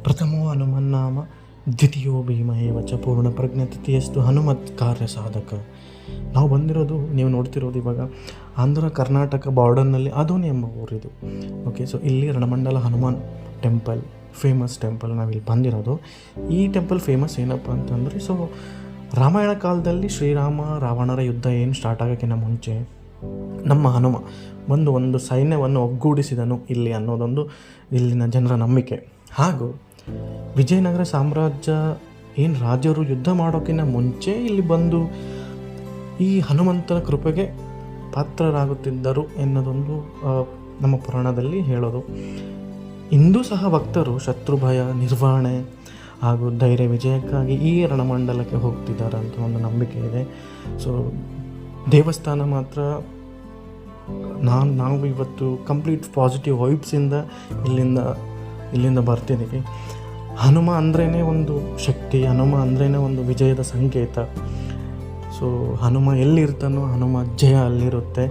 ಪ್ರಥಮೋ ಹನುಮನ್ನಾಮ ದ್ವಿತೀಯೋ ಭೀಮಯೇವ ಚ ಪೂರ್ಣಪ್ರಜ್ಞತಿಥಿಯಸ್ತು ಹನುಮತ್ ಕಾರ್ಯ ಸಾಧಕ. ನಾವು ಬಂದಿರೋದು, ನೀವು ನೋಡ್ತಿರೋದು ಇವಾಗ ಆಂಧ್ರ ಕರ್ನಾಟಕ ಬಾರ್ಡರ್ನಲ್ಲಿ ಅದೋನಿ ಎಂಬ ಊರಿದು. ಓಕೆ, ಸೊ ಇಲ್ಲಿ ರಣಮಂಡಲ ಹನುಮಾನ್ ಟೆಂಪಲ್, ಫೇಮಸ್ ಟೆಂಪಲ್ ನಾವಿಲ್ಲಿ ಬಂದಿರೋದು. ಈ ಟೆಂಪಲ್ ಫೇಮಸ್ ಏನಪ್ಪ ಅಂತಂದರೆ, ಸೊ ರಾಮಾಯಣ ಕಾಲದಲ್ಲಿ ಶ್ರೀರಾಮ ರಾವಣರ ಯುದ್ಧ ಏನು ಸ್ಟಾರ್ಟ್ ಆಗೋಕ್ಕಿಂತ ಮುಂಚೆ ನಮ್ಮ ಹನುಮ ಒಂದು ಸೈನ್ಯವನ್ನು ಒಗ್ಗೂಡಿಸಿದನು ಇಲ್ಲಿ ಅನ್ನೋದೊಂದು ಇಲ್ಲಿನ ಜನರ ನಂಬಿಕೆ. ಹಾಗೂ ವಿಜಯನಗರ ಸಾಮ್ರಾಜ್ಯ ಏನು ರಾಜರು ಯುದ್ಧ ಮಾಡೋಕ್ಕಿಂತ ಮುಂಚೆ ಇಲ್ಲಿ ಬಂದು ಈ ಹನುಮಂತನ ಕೃಪೆಗೆ ಪಾತ್ರರಾಗುತ್ತಿದ್ದರು ಎನ್ನೋದೊಂದು ನಮ್ಮ ಪುರಾಣದಲ್ಲಿ ಹೇಳೋದು. ಇಂದು ಸಹ ಭಕ್ತರು ಶತ್ರು ಭಯ ನಿರ್ವಹಣೆ ಹಾಗೂ ಧೈರ್ಯ ವಿಜಯಕ್ಕಾಗಿ ಈ ರಣಮಂಡಲಕ್ಕೆ ಹೋಗ್ತಿದ್ದಾರೆ ಅಂತ ಒಂದು ನಂಬಿಕೆ ಇದೆ. ಸೊ ದೇವಸ್ಥಾನ ಮಾತ್ರ ನಾವು ಇವತ್ತು ಕಂಪ್ಲೀಟ್ ಪಾಸಿಟಿವ್ ವೈಬ್ಸಿಂದ ಇಲ್ಲಿಂದ ಬರ್ತಿದ್ದೀವಿ. ಹನುಮ ಅಂದ್ರೇ ಒಂದು ಶಕ್ತಿ, ಹನುಮ ಅಂದ್ರೇ ಒಂದು ವಿಜಯದ ಸಂಕೇತ. ಸೊ ಹನುಮ ಎಲ್ಲಿರ್ತಾನೋ ಹನುಮ ಜಯ ಅಲ್ಲಿರುತ್ತೆ.